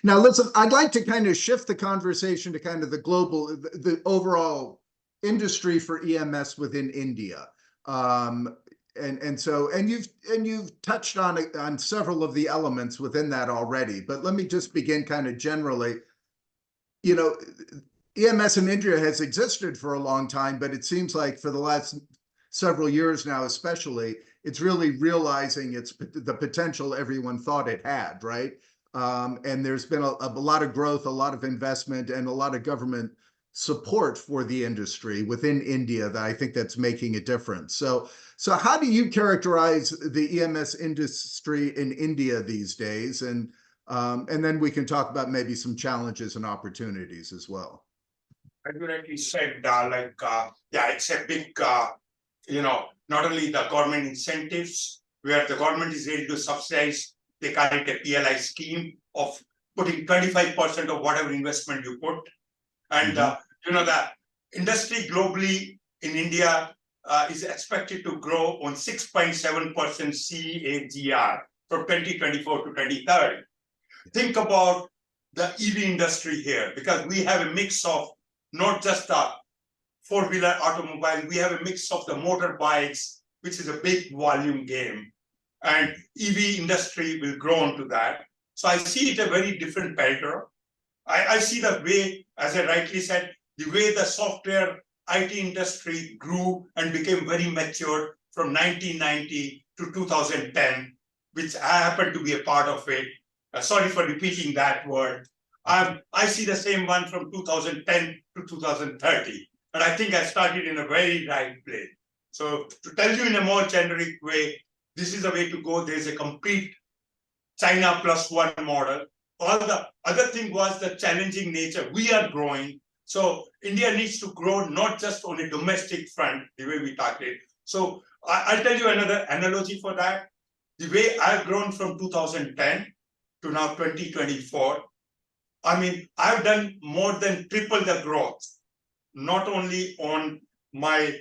Now, listen, I'd like to kind of shift the conversation to kind of the overall industry for EMS within India. And you've touched on several of the elements within that already, but let me just begin kind of generally. You know, EMS in India has existed for a long time, but it seems like for the last several years now, especially, it's really realizing the potential everyone thought it had, right? And there's been a lot of growth, a lot of investment, and a lot of government support for the industry within India that I think that's making a difference. So how do you characterize the EMS industry in India these days? And then we can talk about maybe some challenges and opportunities as well. As you rightly said, it's a big, not only the government incentives, where the government is ready to subsidize, they call it a PLI scheme of putting 25% of whatever investment you put. And, the industry globally in India is expected to grow on 6.7% CAGR from 2024 to 2030. Think about the EV industry here, because we have a mix of not just the four-wheeler automobile, we have a mix of the motorbikes, which is a big volume game. And EV industry will grow into that. So I see it a very different pattern. I see the way, as I rightly said, the way the software IT industry grew and became very mature from 1990 to 2010, which I happen to be a part of it. Sorry for repeating that word. I see the same one from 2010 to 2030. And I think I started in a very right place. So to tell you in a more generic way, this is the way to go. There's a complete China plus one model. All the other thing was the challenging nature. We are growing. So India needs to grow not just on a domestic front, the way we talked it. So I'll tell you another analogy for that. The way I've grown from 2010 to now 2024, I mean, I've done more than triple the growth, not only on my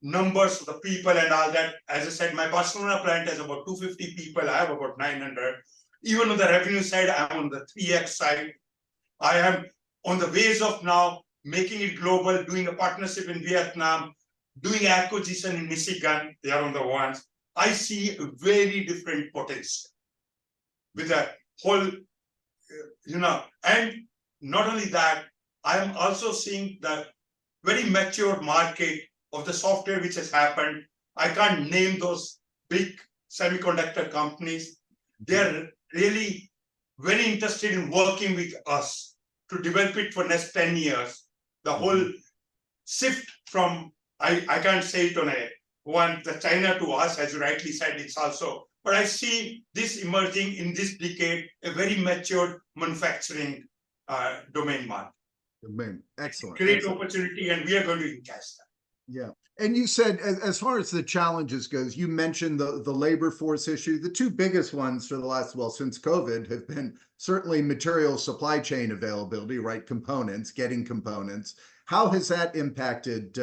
numbers of the people and all that. As I said, my Barcelona plant has about 250 people. I have about 900. Even on the revenue side, I'm on the 3x side. I am on the ways of now making it global, doing a partnership in Vietnam, doing acquisition in Michigan. They are on the ones. I see a very different potential with a whole, and not only that, I am also seeing the very mature market of the software which has happened. I can't name those big semiconductor companies. They're really very interested in working with us to develop it for next 10 years. The whole shift from, I can't say it on the China to us, as you rightly said, it's also, but I see this emerging in this decade, a very mature manufacturing domain market. Excellent. Great opportunity, and we are going to encash that. Yeah. And you said, as far as the challenges goes, you mentioned the labor force issue. The two biggest ones for the last, since COVID have been certainly material supply chain availability, right? Components, getting components. How has that impacted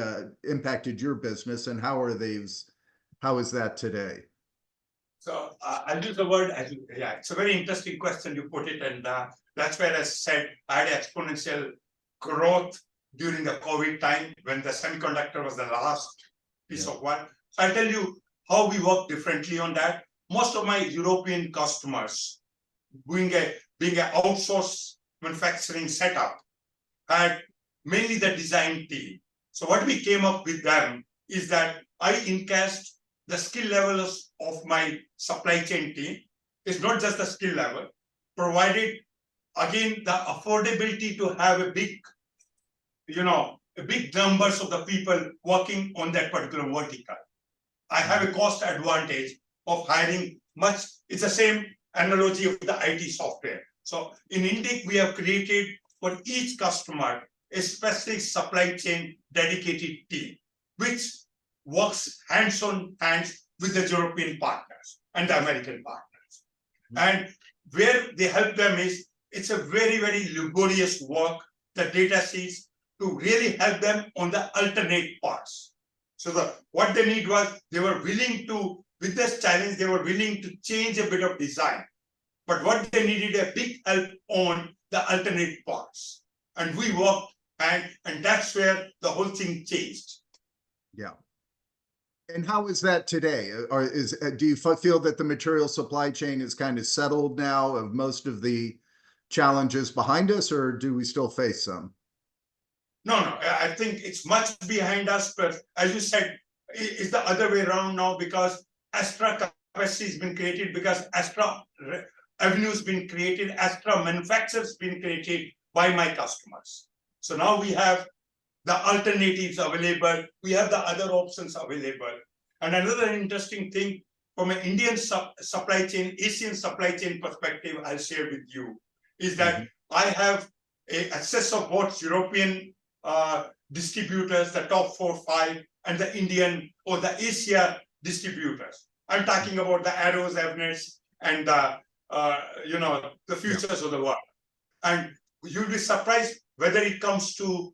your business, and how is that today? So I'll use the word, it's a very interesting question you put it. And that's where I said I had exponential growth during the COVID time when the semiconductor was the last piece of one. So I'll tell you how we work differently on that. Most of my European customers, being an outsourced manufacturing setup, had mainly the design team. So what we came up with them is that I encased the skill levels of my supply chain team. It's not just the skill level, provided, again, the affordability to have a big numbers of the people working on that particular vertical. I have a cost advantage of hiring much. It's the same analogy of the IT software. So in INDIC, we have created for each customer a specific supply chain dedicated team, which works hands on hands with the European partners and the American partners. And where they help them is, it's a very, very laborious work, the data sheets, to really help them on the alternate parts. So what they need was, they were willing to, with this challenge, they were willing to change a bit of design. But what they needed a big help on the alternate parts. And we worked, and that's where the whole thing changed. Yeah. And how is that today? Or do you feel that the material supply chain is kind of settled now, of most of the challenges behind us, or do we still face some? No, I think it's much behind us, but as you said, it's the other way around now, because extra capacity has been created, because extra revenue has been created, extra manufacturers been created by my customers. So now we have the alternatives available, we have the other options available. And another interesting thing from an Indian supply chain, Asian supply chain perspective, I'll share with you, is that I have access of both European distributors, the top 4 or 5, and the Indian or the Asia distributors. I'm talking about the Arrows, Avnets, and the the futures of the world. And you'll be surprised whether it comes to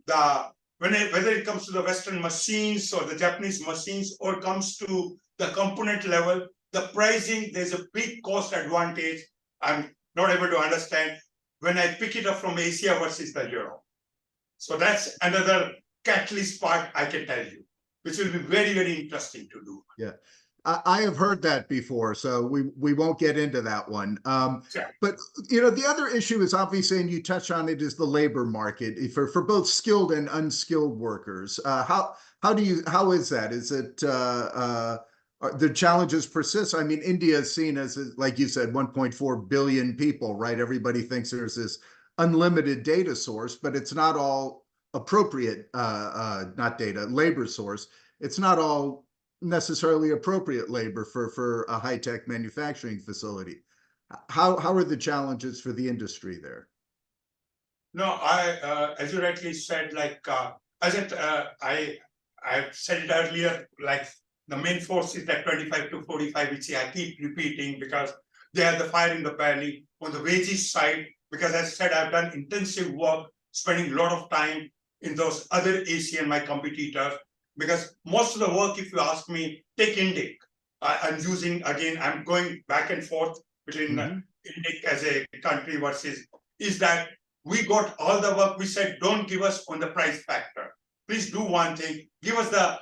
the whether it comes to the Western machines or the Japanese machines, or comes to the component level, the pricing, there's a big cost advantage. I'm not able to understand when I pick it up from Asia versus the Europe. So that's another catalyst part I can tell you, which will be very, very interesting to do. Yeah. I have heard that before, so we won't get into that one. Sure. But the other issue is, obviously, and you touch on it, is the labor market for both skilled and unskilled workers. How is that? Is it the challenges persist? I mean, India is seen as, like you said, 1.4 billion people, right? Everybody thinks there's this unlimited data source, but it's not all appropriate, not data, labor source. It's not all necessarily appropriate labor for a high-tech manufacturing facility. How are the challenges for the industry there? No, as you rightly said, like I said it earlier, like the main force is that 25 to 45, which I keep repeating, because they have the fire in the belly. On the wages side, because as I said, I've done intensive work, spending a lot of time in those other Asian, my competitors, because most of the work, if you ask me, take INDIC. I'm using, again, I'm going back and forth between INDIC as a country versus, is that we got all the work. We said, don't give us on the price factor. Please do one thing, give us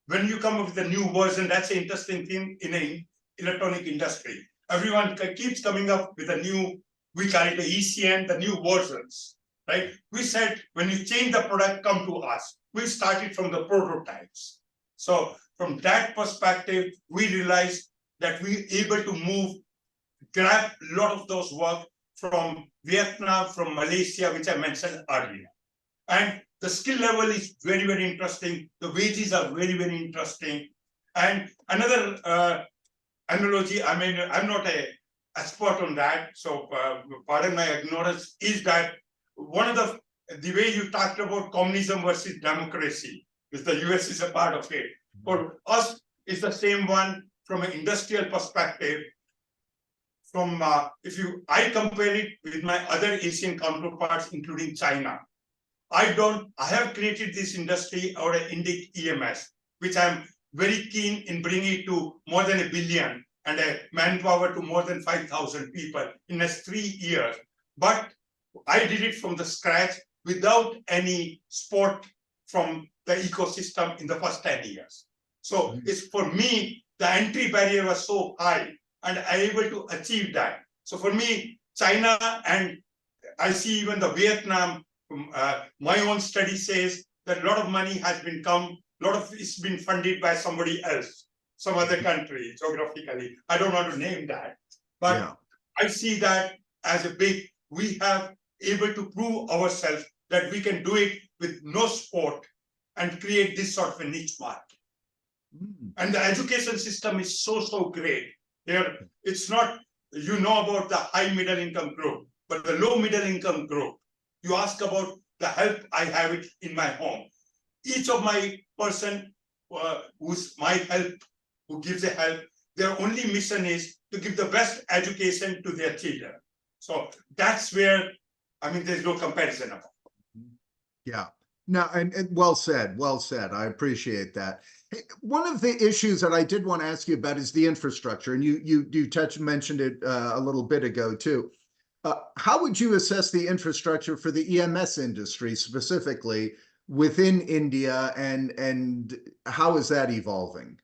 when you come up with a new version, that's an interesting thing in an electronic industry. Everyone keeps coming up with a new, we call it the ECN, the new versions, right? We said, when you change the product, come to us. We started from the prototypes. So from that perspective, we realized that we able to grab a lot of those work from Vietnam, from Malaysia, which I mentioned earlier. And the skill level is very, very interesting. The wages are very, very interesting. And another analogy, I mean, I'm not an expert on that, so pardon my ignorance, is that one of the way you talked about communism versus democracy, because the US is a part of it. For us, it's the same one from an industrial perspective. From I compare it with my other Asian counterparts, including China. I have created this industry out of INDIC EMS, which I'm very keen in bringing it to more than 1 billion and a manpower to more than 5,000 people in the 3 years. But I did it from the scratch without any support from the ecosystem in the first 10 years. So it's, for me, the entry barrier was so high, and I able to achieve that. So for me, China, and I see even the Vietnam, my own study says that a lot of money has been a lot of it's been funded by somebody else, some other country, geographically. I don't want to name that. But I see that as a we have able to prove ourselves that we can do it with no support and create this sort of a niche market. And the education system is so great. Here, it's not, about the high middle income group, but the low middle income group. You ask about the help, I have it in my home. Each of my person who's my help, who gives a help, their only mission is to give the best education to their children. So that's where, I mean, there's no comparison about. Yeah. No, and well said. Well said. I appreciate that. Hey, one of the issues that I did want to ask you about is the infrastructure, and you mentioned it a little bit ago too. How would you assess the infrastructure for the EMS industry specifically within India, and how is that evolving?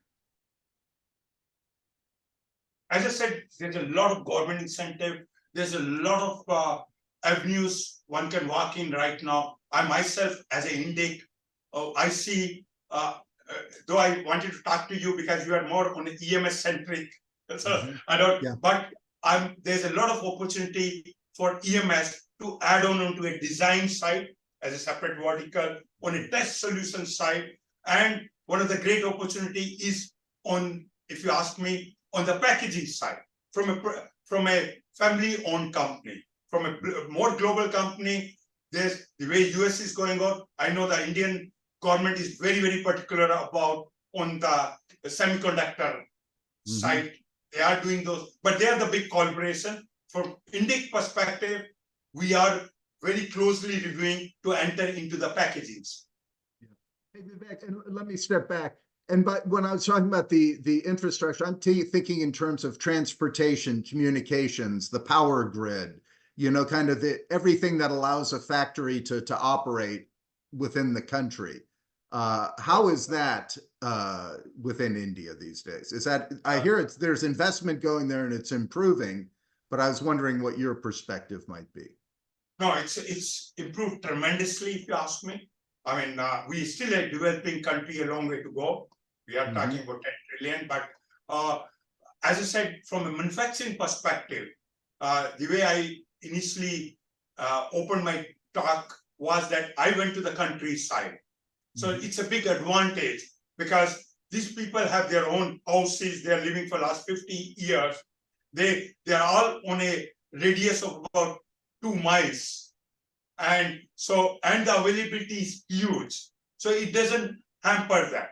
As I said, there's a lot of government incentive. There's a lot of avenues one can walk in right now. I myself, as an INDIC, I see, though I wanted to talk to you because you are more on the EMS centric. So I don't, Yeah. but there's a lot of opportunity for EMS to add on onto a design side as a separate vertical, on a test solution side. And one of the great opportunity is on, if you ask me, on the packaging side, from a family-owned company, from a more global company. There's the way US is going on. I know the Indian government is very, very particular about on the semiconductor side. They are doing those, but they are the big corporation. From INDIC perspective, we are very closely reviewing to enter into the packagings. Hey, Vivek, and let me step back. And but when I was talking about the infrastructure, I'm thinking in terms of transportation, communications, the power grid, you know, kind of everything that allows a factory to operate within the country. How is that within India these days? Is that, I hear there's investment going there and it's improving, but I was wondering what your perspective might be. No, it's improved tremendously, if you ask me. I mean, we still a developing country, a long way to go. We are talking about 10 trillion, but as I said, from a manufacturing perspective, the way I initially opened my talk was that I went to the countryside. So it's a big advantage because these people have their own houses. They're living for the last 50 years. They are all on a radius of about 2 miles. And so, and the availability is huge. So it doesn't hamper them.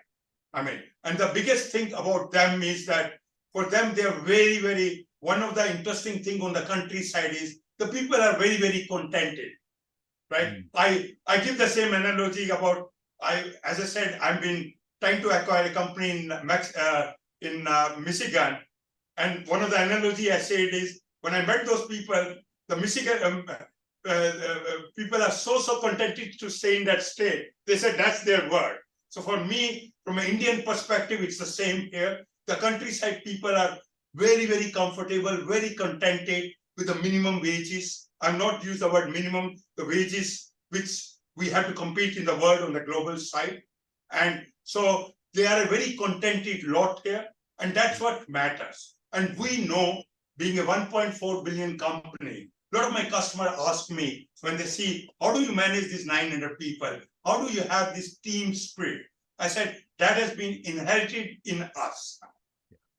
I mean, and the biggest thing about them is that for them, they're very, very, one of the interesting thing on the countryside is the people are very, very contented, right? I give the same analogy about, as I said, I've been trying to acquire a company in Michigan. And one of the analogy I said is, when I met those people, the Michigan people are so contented to stay in that state. They said that's their word. So for me, from an Indian perspective, it's the same here. The countryside people are very, very comfortable, very contented with the minimum wages. I'll not use the word minimum, the wages which we have to compete in the world on the global side. And so they are a very contented lot here, and that's what matters. And we know, being a 1.4 billion company, a lot of my customers ask me when they see, how do you manage these 900 people? How do you have this team spirit? I said, that has been inherited in us.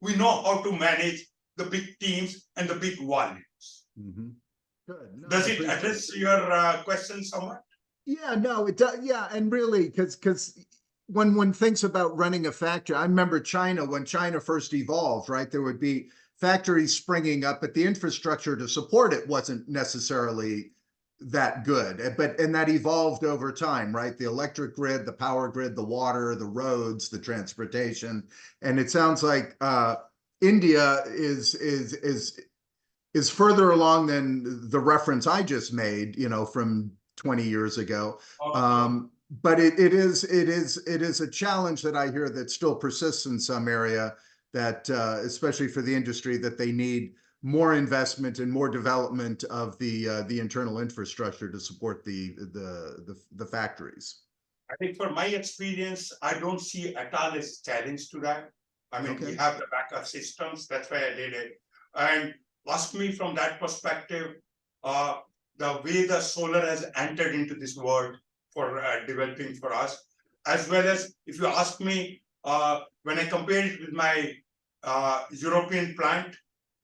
We know how to manage the big teams and the big volumes. Good. No, Does it address your question somewhat? Yeah, no, it does. Yeah, and really, because when one thinks about running a factory, I remember China, when China first evolved, right? There would be factories springing up, but the infrastructure to support it wasn't necessarily that good. And that evolved over time, right? The electric grid, the power grid, the water, the roads, the transportation. And it sounds like India is further along than the reference I just made, you know, from 20 years ago. But it is a challenge that I hear that still persists in some area, that especially for the industry, that they need more investment and more development of the internal infrastructure to support the factories. I think from my experience, I don't see at all as a challenge to that. I mean, we have the backup systems. That's why I did it. And ask me from that perspective, the way the solar has entered into this world for developing for us, as well as if you ask me, when I compare it with my European plant,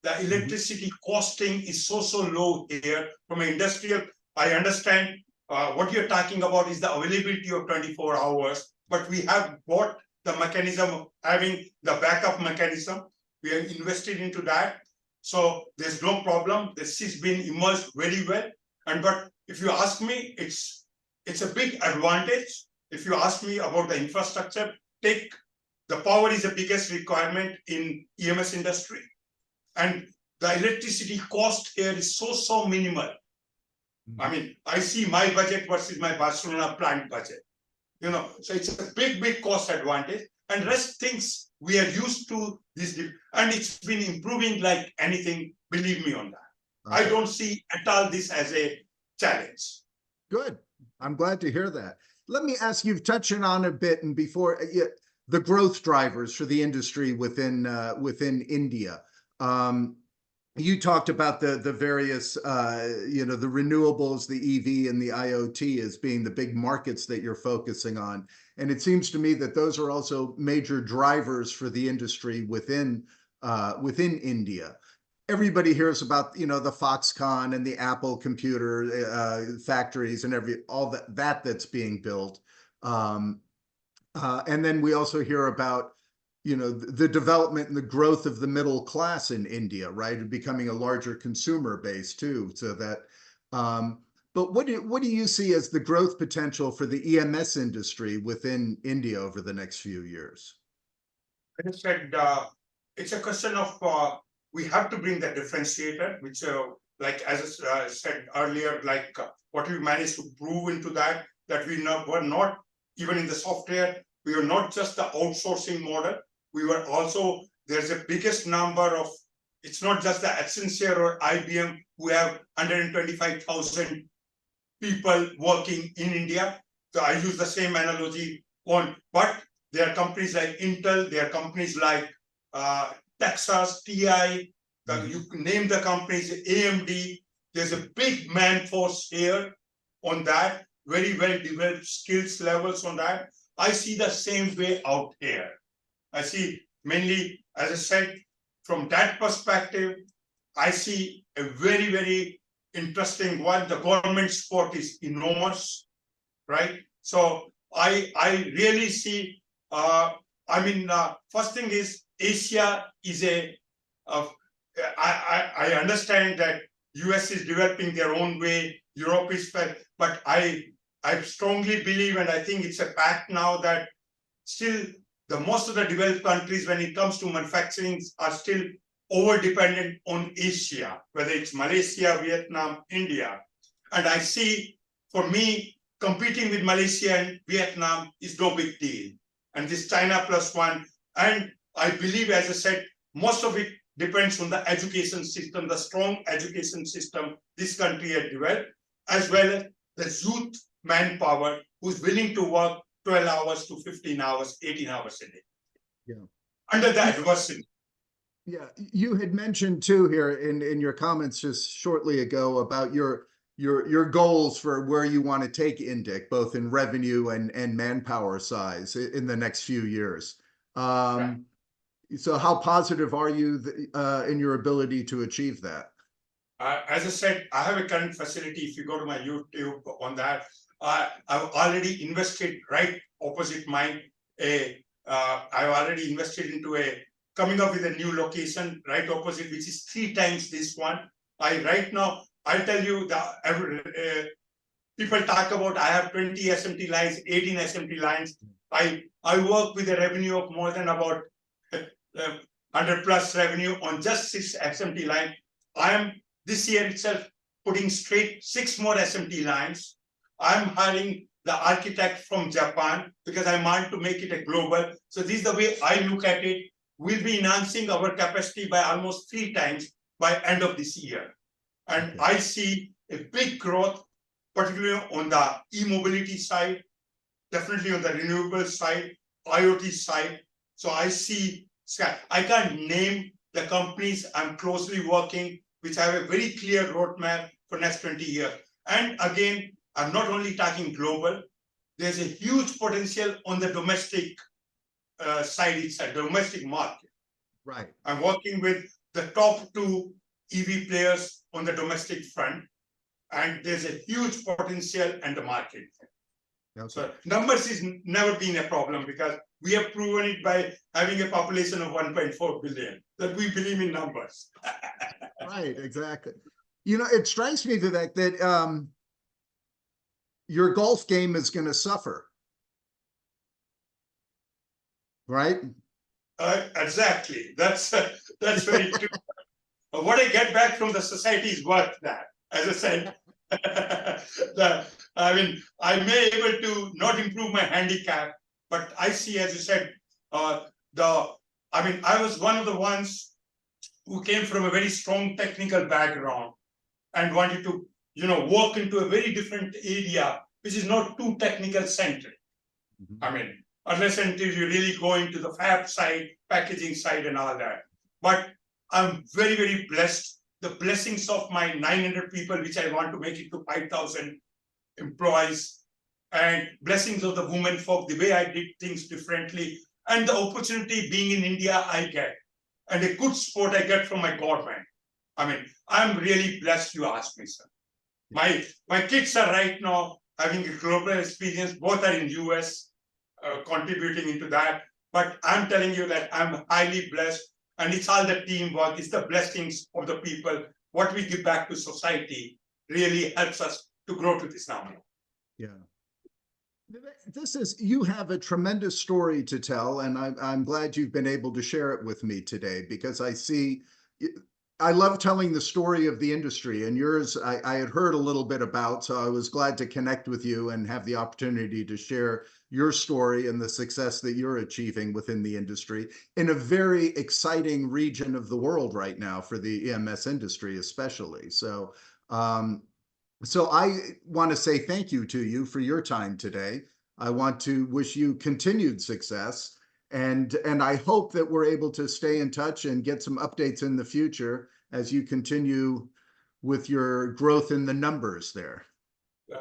the electricity costing is so low here. From an industrial, I understand what you're talking about is the availability of 24 hours, but we have bought the mechanism of having the backup mechanism. We have invested into that. So there's no problem. This has been immersed very well. And but if you ask me, it's a big advantage. If you ask me about the infrastructure, the power is the biggest requirement in EMS industry. And the electricity cost here is so minimal. I mean, I see my budget versus my Barcelona plant budget. So it's a big cost advantage. And rest things we are used to this, and it's been improving like anything. Believe me on that. Okay. I don't see at all this as a challenge. Good. I'm glad to hear that. Let me ask, you've touched on a bit, and before the growth drivers for the industry within India. You talked about the various, the renewables, the EV, and the IoT as being the big markets that you're focusing on. And it seems to me that those are also major drivers for the industry within India. Everybody hears about, the Foxconn and the Apple computer factories and all that's being built. And then we also hear about, the development and the growth of the middle class in India, right? And becoming a larger consumer base too. So that, but what do you see as the growth potential for the EMS industry within India over the next few years? I said, it's a question of, we have to bring the differentiator, which, like as I said earlier, like what we managed to prove into that were not even in the software. We were not just the outsourcing model. We were also, there's a biggest number of, it's not just the Accenture or IBM who have 125,000 people working in India. So I use the same analogy but there are companies like Intel, there are companies like Texas, TI, you name the companies, AMD. There's a big man force here on that, very well developed skills levels on that. I see the same way out here. I see mainly, as I said, from that perspective, I see a very interesting one. The government support is enormous, right? So I really see, first thing is Asia is I understand that US is developing their own way, Europe is, but I strongly believe, and I think it's a fact now, that still the most of the developed countries, when it comes to manufacturing, are still over-dependent on Asia, whether it's Malaysia, Vietnam, India. And I see, for me, competing with Malaysia and Vietnam is no big deal. And this China plus one, and I believe, as I said, most of it depends on the education system, the strong education system this country has developed, as well as the youth manpower who's willing to work 12 hours to 15 hours, 18 hours a day. Yeah. Under the adversity. Yeah, you had mentioned too here in your comments just shortly ago about your goals for where you want to take INDIC, both in revenue and manpower size in the next few years. Right. So how positive are you in your ability to achieve that? As I said, I have a current facility. If you go to my YouTube on that, I've already invested right opposite mine. I've already invested into coming up with a new location right opposite, which is 3 times this one. Right now, I'll tell you, people talk about I have 20 SMT lines, 18 SMT lines. I work with a revenue of more than about 100 plus revenue on just 6 SMT lines. I am this year itself putting straight 6 more SMT lines. I'm hiring the architect from Japan because I want to make it a global. So this is the way I look at it. We'll be enhancing our capacity by almost 3 times by end of this year. And okay. I see a big growth, particularly on the e-mobility side, definitely on the renewable side, IoT side. So I see, I can't name the companies I'm closely working, which have a very clear roadmap for next 20 years. And again, I'm not only talking global, there's a huge potential on the domestic side, it's a domestic market. Right. I'm working with the top 2 EV players on the domestic front, and there's a huge potential in the market. Okay. So numbers has never been a problem because we have proven it by having a population of 1.4 billion, that we believe in numbers. Right, exactly. It strikes me, Vivek, that your golf game is going to suffer. Right? Exactly. That's very true. what I get back from the society is worth that. As I said, I mean, I may able to not improve my handicap, but I see, as you said, I was one of the ones who came from a very strong technical background and wanted to, work into a very different area, which is not too technical centric. I mean, unless until you really go into the fab side, packaging side, and all that. But I'm very, very blessed. The blessings of my 900 people, which I want to make it to 5,000 employees, and blessings of the women folk, the way I did things differently, and the opportunity being in India I get, and a good support I get from my government. I mean, I'm really blessed, you ask me, sir. My kids are right now having a global experience. Both are in US, contributing into that. But I'm telling you that I'm highly blessed, and it's all the teamwork. It's the blessings of the people. What we give back to society really helps us to grow to this number. Yeah. You have a tremendous story to tell, and I'm glad you've been able to share it with me today, because I love telling the story of the industry, and yours I had heard a little bit about, so I was glad to connect with you and have the opportunity to share your story and the success that you're achieving within the industry in a very exciting region of the world right now for the EMS industry, especially. So I want to say thank you to you for your time today. I want to wish you continued success. And I hope that we're able to stay in touch and get some updates in the future as you continue with your growth in the numbers there.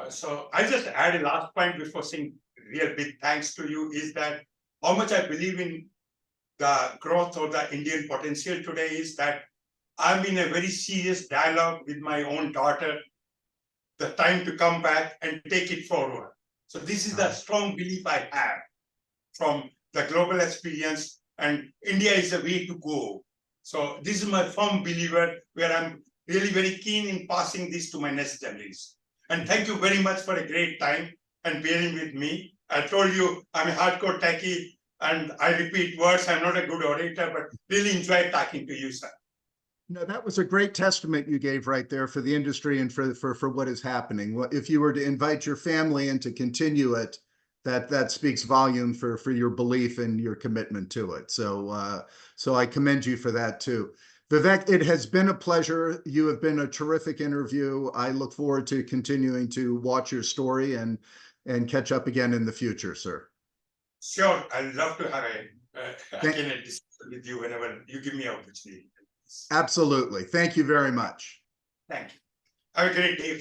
So I just add a last point before saying real big thanks to you, is that how much I believe in the growth of the Indian potential today is that I'm in a very serious dialogue with my own daughter, the time to come back and take it forward. So this is the strong belief I have from the global experience, and India is the way to go. So this is my firm believer, where I'm really very keen in passing this to my next generation. And thank you very much for a great time and bearing with me. I told you I'm a hardcore techie and I repeat words. I'm not a good orator, but really enjoyed talking to you, sir. No, that was a great testament you gave right there for the industry and for what is happening. If you were to invite your family and to continue it, that speaks volume for your belief and your commitment to it. So I commend you for that too. Vivek, it has been a pleasure. You have been a terrific interview. I look forward to continuing to watch your story and catch up again in the future, sir. Sure, I'd love to have a discussion with you whenever you give me an opportunity. Absolutely. Thank you very much. Thank you. Have a great day.